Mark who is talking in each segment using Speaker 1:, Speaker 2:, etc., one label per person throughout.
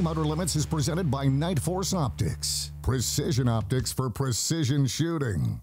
Speaker 1: Outer Limits is presented by Night Force Optics. Precision optics for precision shooting.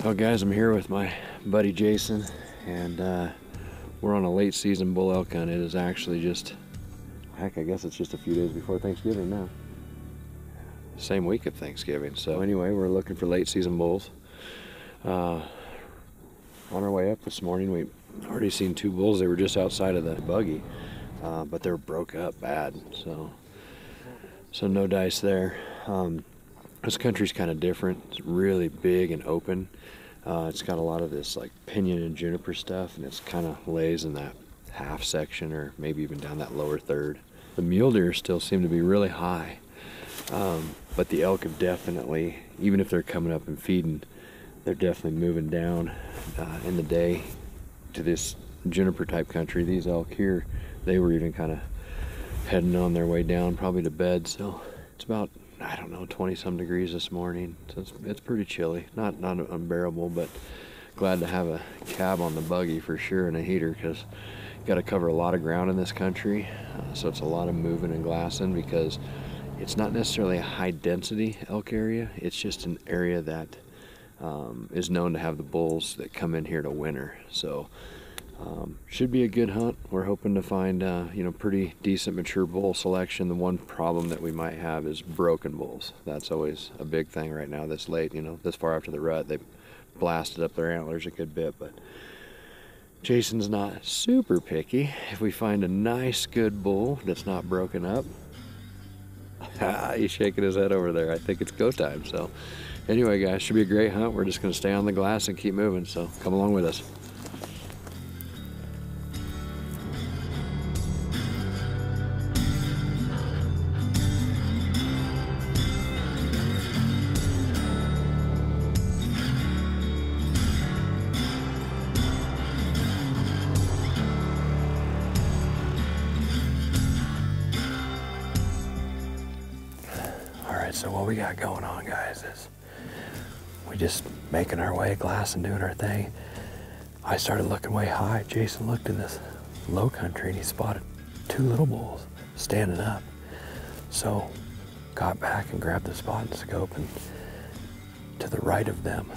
Speaker 2: Well guys, I'm here with my buddy Jason, and we're on a late season bull elk hunt. It is actually just, heck, I guess it's just a few days before Thanksgiving now. Same week of Thanksgiving. So anyway, we're looking for late season bulls. On our way up this morning, we already seen 2 bulls. They were just outside of the buggy, but they were broke up bad. So no dice there. This country's kind of different. It's really big and open. It's got a lot of this like pinyon and juniper stuff, and it's kind of lays in that half section or maybe even down that lower third. The mule deer still seem to be really high, but the elk have definitely, even if they're coming up and feeding, they're definitely moving down in the day to this juniper type country. These elk here, they were even kind of heading on their way down probably to bed. So it's about, I don't know, 20-some degrees this morning, so it's pretty chilly. Not unbearable, but glad to have a cab on the buggy for sure and a heater, because you got to cover a lot of ground in this country. So it's a lot of moving and glassing, because it's not necessarily a high density elk area. It's just an area that is known to have the bulls that come in here to winter. So should be a good hunt. We're hoping to find pretty decent mature bull selection. The one problem that we might have is broken bulls. That's always a big thing right now this late, this far after the rut. They blasted up their antlers a good bit, but Jason's not super picky. If we find a nice good bull that's not broken up, he's shaking his head over there. I think it's go time. So anyway guys, should be a great hunt. We're just going to stay on the glass and keep moving, so come along with us. So what we got going on, guys, is we just making our way, glass and doing our thing. I started looking way high. Jason looked in this low country and he spotted 2 little bulls standing up. So got back and grabbed the spot and scope, and to the right of them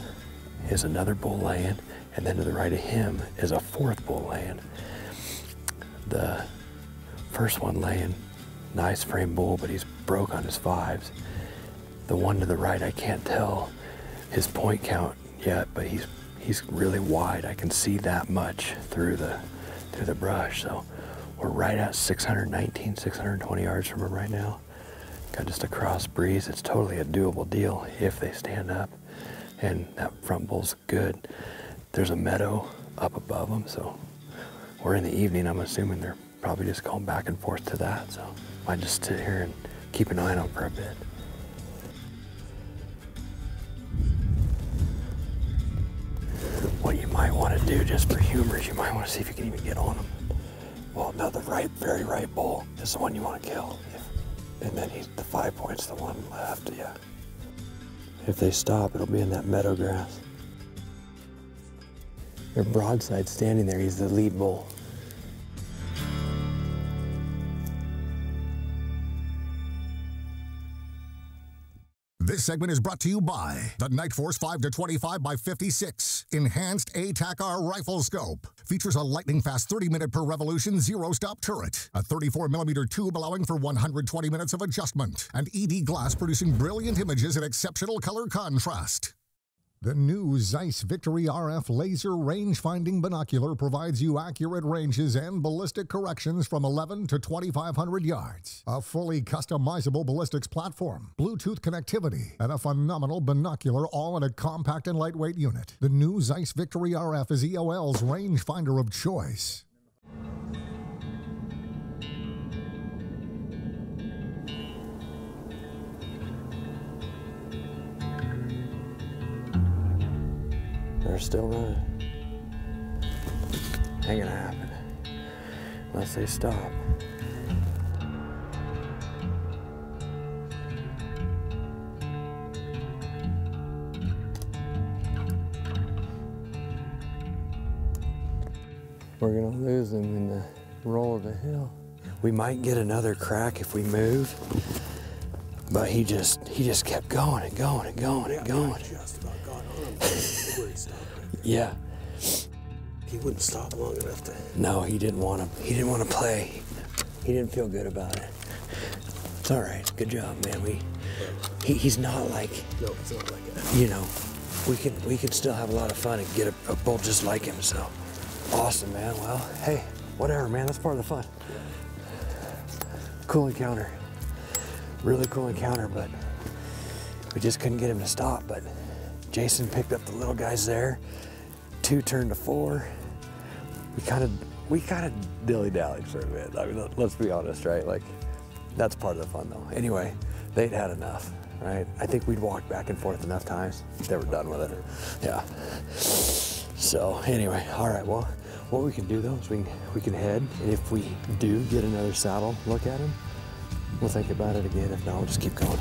Speaker 2: is another bull laying, and then to the right of him is a 4th bull laying. The first one laying, nice frame bull, but he's broke on his 5s. The one to the right, I can't tell his point count yet, but he's really wide. I can see that much through the brush. So we're right at 619, 620 yards from him right now. Got just a cross breeze. It's totally a doable deal if they stand up, and that front bull's good. There's a meadow up above them, so we're in the evening. I'm assuming they're probably just going back and forth to that. So might just sit here and keep an eye on them for a bit. What you might want to do just for humor is you might want to see if you can even get on them. Well, no, the very right bull is the one you want to kill. And then the 5 points, the one left, yeah. If they stop, it'll be in that meadow grass. They're broadside standing there. He's the lead bull.
Speaker 1: This segment is brought to you by the Night Force 5-25 by 56 Enhanced ATAC-R Rifle Scope. Features a lightning-fast 30-minute per revolution zero-stop turret, a 34mm tube allowing for 120 minutes of adjustment, and ED glass producing brilliant images in exceptional color contrast. The new Zeiss Victory RF laser range-finding binocular provides you accurate ranges and ballistic corrections from 11 to 2,500 yards. A fully customizable ballistics platform, Bluetooth connectivity, and a phenomenal binocular all in a compact and lightweight unit. The new Zeiss Victory RF is EOL's rangefinder of choice.
Speaker 2: They're still running. Ain't gonna happen unless they stop. We're gonna lose them in the roll of the hill. We might get another crack if we move, but he just kept going and going and going and going. Yeah.
Speaker 3: He wouldn't stop long enough to.
Speaker 2: No, he didn't want to. He didn't want to play. He didn't feel good about it. It's all right. Good job, man. He's not like.
Speaker 3: No, it's not like that.
Speaker 2: You know, we can still have a lot of fun and get a bull just like him. So, awesome, man. Well, hey, whatever, man. That's part of the fun. Cool encounter. Really cool encounter, but we just couldn't get him to stop. But Jason picked up the little guys there. 2 turned to 4. We kind of dilly-dallied for a bit. I mean, let's be honest, right? Like, that's part of the fun, though. Anyway, they'd had enough, right? I think we'd walked back and forth enough times. They were done with it. Yeah. So anyway, all right. Well, what we can do though is we can head, and if we do get another saddle look at him, we'll think about it again. If not, we'll just keep going.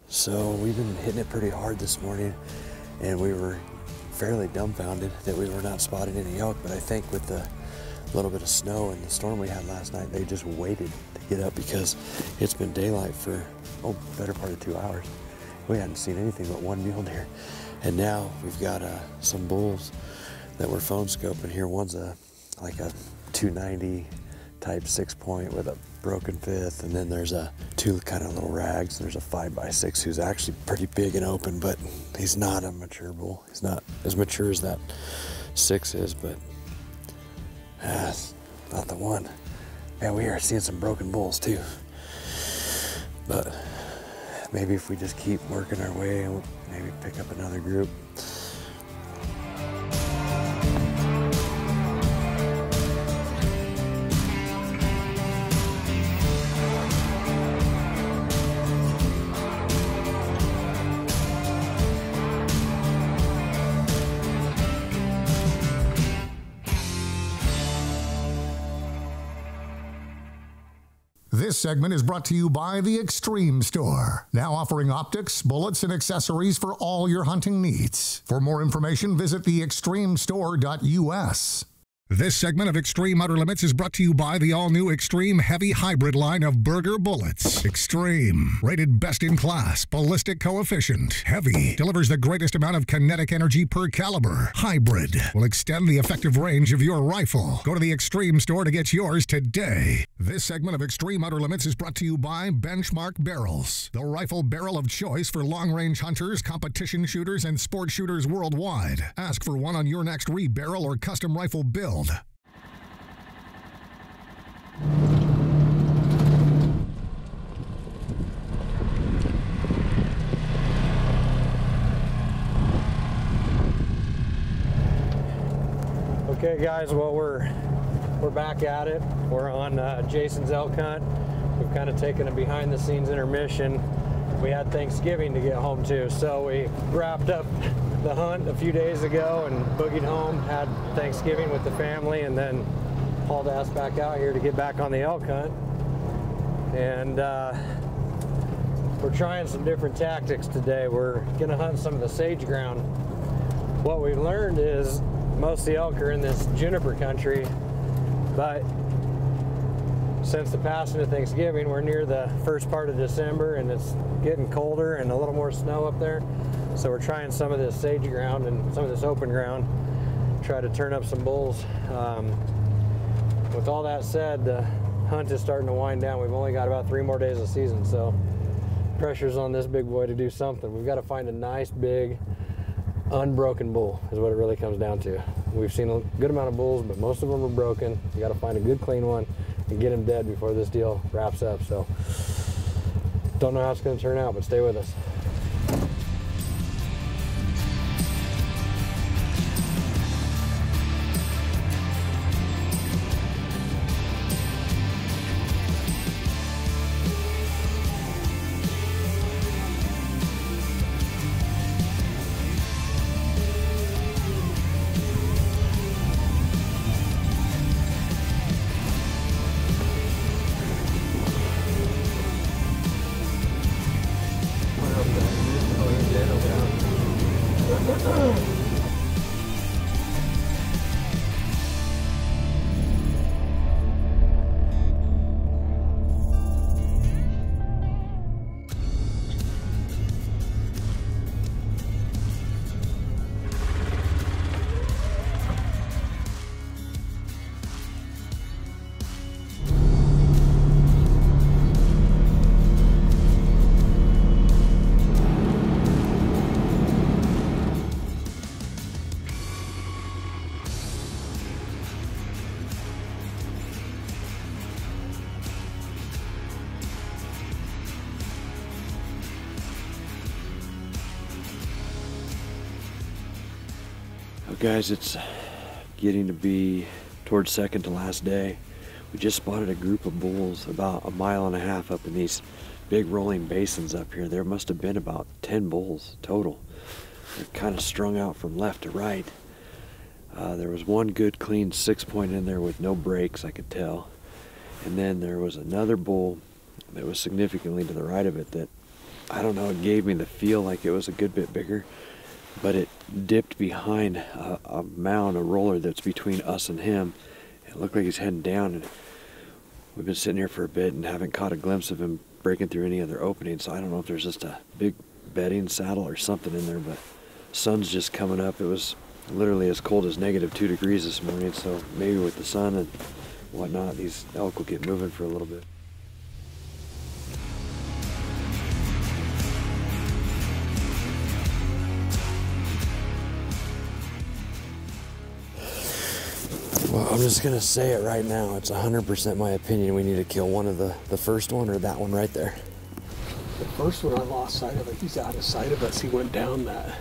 Speaker 2: So we've been hitting it pretty hard this morning, and we were fairly dumbfounded that we were not spotting any elk, but I think with the little bit of snow and the storm we had last night, they just waited to get up because it's been daylight for, better part of 2 hours. We hadn't seen anything but one mule deer. And now we've got some bulls that we're phone scoping here. One's like a 290 type 6-point with a broken fifth, and then there's 2 kind of little rags. There's a 5x6 who's actually pretty big and open, but he's not a mature bull. He's not as mature as that 6 is, but not the one. Yeah, we are seeing some broken bulls too. But maybe if we just keep working our way, we'll maybe pick up another group.
Speaker 1: This segment is brought to you by the Extreme Store, now offering optics, bullets, and accessories for all your hunting needs. For more information, visit theextremestore.us. This segment of Extreme Outer Limits is brought to you by the all-new Extreme Heavy Hybrid line of Burger bullets. Extreme, rated best in class, ballistic coefficient. Heavy, delivers the greatest amount of kinetic energy per caliber. Hybrid, will extend the effective range of your rifle. Go to the Extreme store to get yours today. This segment of Extreme Outer Limits is brought to you by Benchmark Barrels, the rifle barrel of choice for long-range hunters, competition shooters, and sport shooters worldwide. Ask for one on your next rebarrel or custom rifle build.
Speaker 4: Okay guys, well we're back at it. We're on Jason's elk hunt. We've kind of taken a behind the scenes intermission. We had Thanksgiving to get home to, so we wrapped up the hunt a few days ago and boogied home, had Thanksgiving with the family, and then hauled ass back out here to get back on the elk hunt. And we're trying some different tactics today. We're gonna hunt some of the sage ground. What we've learned is most of the elk are in this juniper country, but since the passing of Thanksgiving, we're near the first part of December and it's getting colder and a little more snow up there. So we're trying some of this sage ground and some of this open ground, try to turn up some bulls. With all that said, the hunt is starting to wind down. We've only got about 3 more days of season, so pressure's on this big boy to do something. We've got to find a nice, big, unbroken bull is what it really comes down to. We've seen a good amount of bulls, but most of them are broken. We got to find a good, clean one and get him dead before this deal wraps up. So don't know how it's going to turn out, but stay with us.
Speaker 2: Guys, it's getting to be towards second to last day. We just spotted a group of bulls about 1.5 miles up in these big rolling basins up here. There must have been about 10 bulls total. They're kind of strung out from left to right. There was one good clean 6-point in there with no breaks, I could tell. And then there was another bull that was significantly to the right of it that, I don't know, it gave me the feel like it was a good bit bigger, but it dipped behind a mound, a roller that's between us and him. It looked like he's heading down, and we've been sitting here for a bit and haven't caught a glimpse of him breaking through any other openings. So I don't know if there's just a big bedding saddle or something in there, but sun's just coming up. It was literally as cold as -2 degrees this morning, so maybe with the sun and whatnot, these elk will get moving for a little bit. Well, I'm just gonna say it right now. It's 100% my opinion we need to kill one of the first one or that one right there.
Speaker 3: The first one I lost sight of it. He's out of sight of us. He went down that,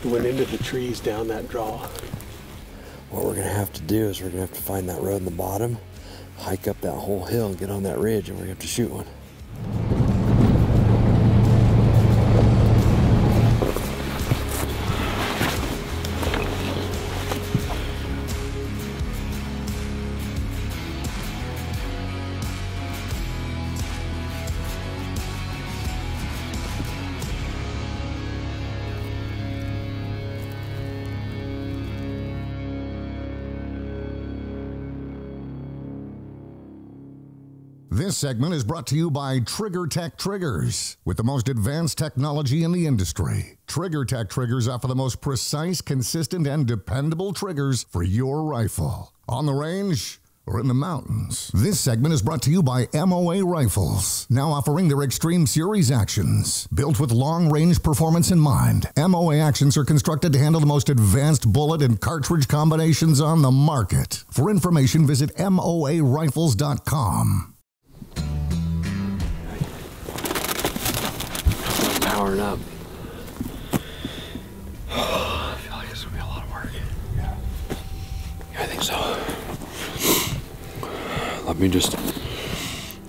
Speaker 3: he went into the trees down that draw.
Speaker 2: What we're gonna have to do is we're gonna have to find that road in the bottom, hike up that whole hill and get on that ridge, and we're gonna have to shoot one.
Speaker 1: This segment is brought to you by Trigger Tech Triggers. With the most advanced technology in the industry, Trigger Tech Triggers offer the most precise, consistent, and dependable triggers for your rifle. On the range or in the mountains. This segment is brought to you by MOA Rifles, now offering their Extreme Series actions. Built with long-range performance in mind, MOA actions are constructed to handle the most advanced bullet and cartridge combinations on the market. For information, visit MOARifles.com.
Speaker 2: I'm powering up. I feel like this will be a lot of work. Yeah, I think so. Let me just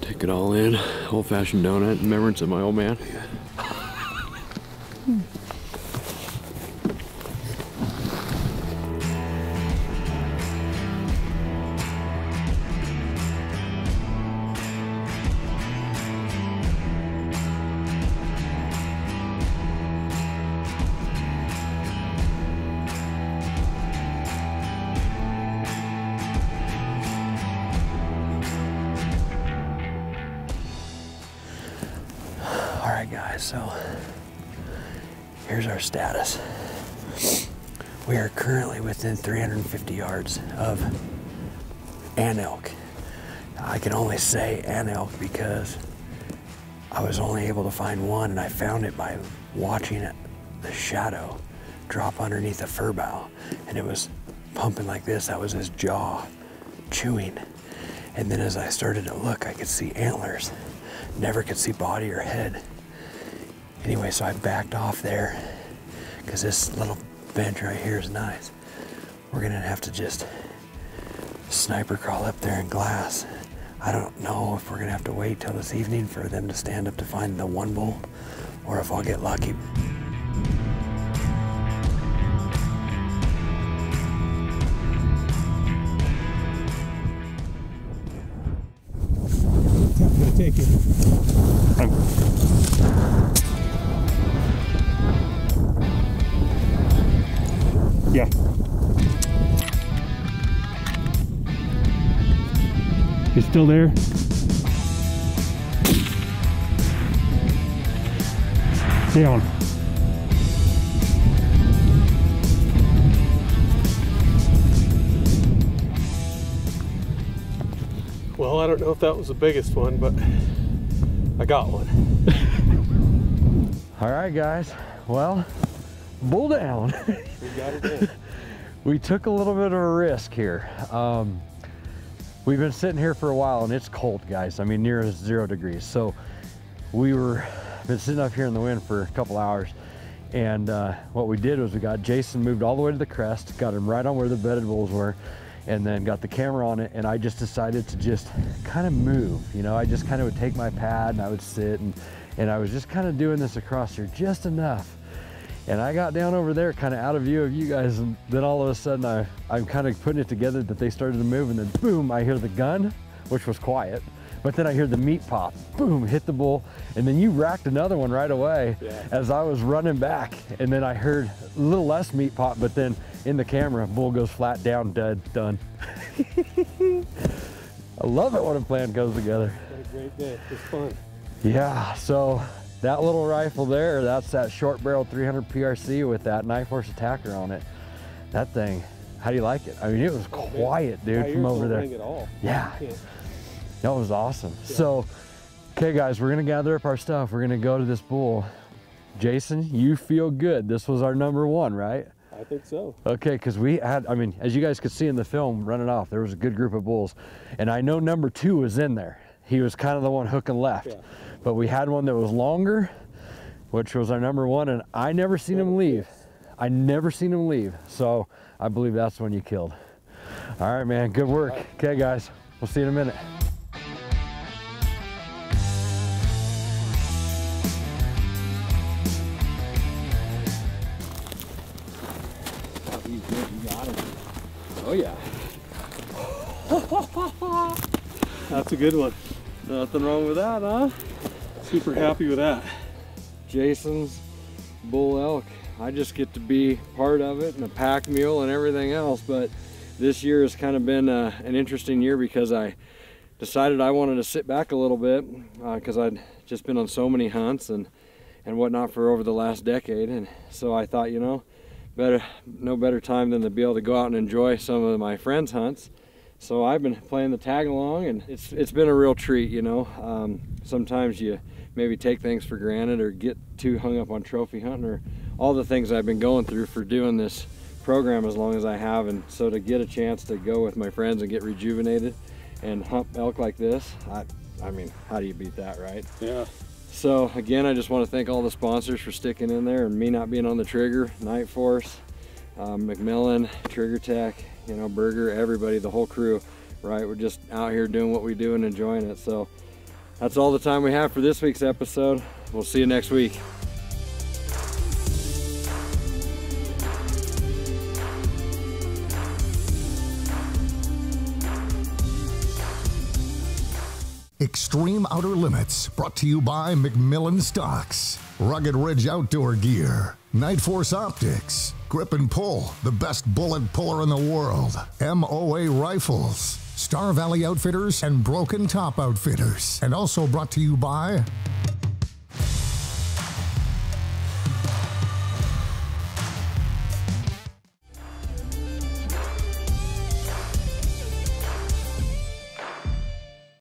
Speaker 2: take it all in. Old-fashioned donut in remembrance of my old man. Alright guys, so here's our status. We are currently within 350 yards of an elk. I can only say an elk because I was only able to find one, and I found it by watching it, the shadow drop underneath a fir bough, and it was pumping like this. That was his jaw chewing. And then as I started to look, I could see antlers. Never could see body or head. Anyway, so I backed off there because this little bench right here is nice. We're gonna have to just sniper crawl up there and glass. I don't know if we're gonna have to wait till this evening for them to stand up to find the one bull, or if I'll get lucky.
Speaker 3: I'm gonna take it.
Speaker 5: Yeah. He's still there. Down.
Speaker 3: Well, I don't know if that was the biggest one, but I got one.
Speaker 4: All right, guys. Well, bull down.
Speaker 3: We got it in.
Speaker 4: We took a little bit of a risk here. We've been sitting here for a while, and it's cold, guys. I mean, near 0 degrees. So we been sitting up here in the wind for a couple hours, and what we did was we got Jason moved all the way to the crest, got him right on where the bedded bulls were, and then got the camera on it, and I just decided to just kind of move. You know, I just kind of would take my pad and I would sit, and I was just kind of doing this across here just enough. And I got down over there kind of out of view of you guys, and then all of a sudden I'm kind of putting it together that they started to move, and then boom, I hear the gun, which was quiet, but then I hear the meat pop, boom, hit the bull, and then you racked another one right away. Yeah. As I was running back, and then I heard a little less meat pop, but then in the camera, bull goes flat down, dead, done. I love it when a plan goes together.
Speaker 3: What a great day, it's fun.
Speaker 4: Yeah, so that little rifle there, that's that short barrel 300 PRC with that knife horse attacker on it. That thing, how do you like it? I mean, it was quiet, dude, from over there.
Speaker 3: At all.
Speaker 4: Yeah, that was awesome. Yeah. So, okay guys, we're gonna gather up our stuff. We're gonna go to this bull. Jason, you feel good. This was our number one, right?
Speaker 3: I think so. Okay,
Speaker 4: because we had, I mean, as you guys could see in the film running off, there was a good group of bulls. And I know number 2 was in there. He was kind of the one hooking left. Yeah. But we had one that was longer, which was our number 1, and I never seen him leave. I never seen him leave. So I believe that's when you killed. All right, man, good work. Right. Okay, guys, we'll see you in a minute.
Speaker 2: Oh yeah.
Speaker 3: That's a good one.
Speaker 2: Nothing wrong with that, huh?
Speaker 3: Super happy with that.
Speaker 2: Jason's bull elk. I just get to be part of it, and a pack mule and everything else, but this year has kind of been an interesting year because I decided I wanted to sit back a little bit because I'd just been on so many hunts and whatnot for over the last decade. And so I thought, you know, no better time than to be able to go out and enjoy some of my friends' hunts. So I've been playing the tag along, and it's been a real treat, you know. Sometimes you maybe take things for granted or get too hung up on trophy hunting or all the things I've been going through for doing this program as long as I have. And so to get a chance to go with my friends and get rejuvenated and hunt elk like this, I mean, how do you beat that, right?
Speaker 3: Yeah.
Speaker 2: So again, I just want to thank all the sponsors for sticking in there and me not being on the trigger. Night Force, McMillan, Trigger Tech, you know, Burger, everybody, the whole crew, right? We're just out here doing what we do and enjoying it. So that's all the time we have for this week's episode. We'll see you next week.
Speaker 1: Extreme Outer Limits, brought to you by McMillan Stocks, Rugged Ridge Outdoor Gear, Night Force Optics, Grip and Pull, the best bullet puller in the world, MOA Rifles, Star Valley Outfitters, and Broken Top Outfitters. And also brought to you by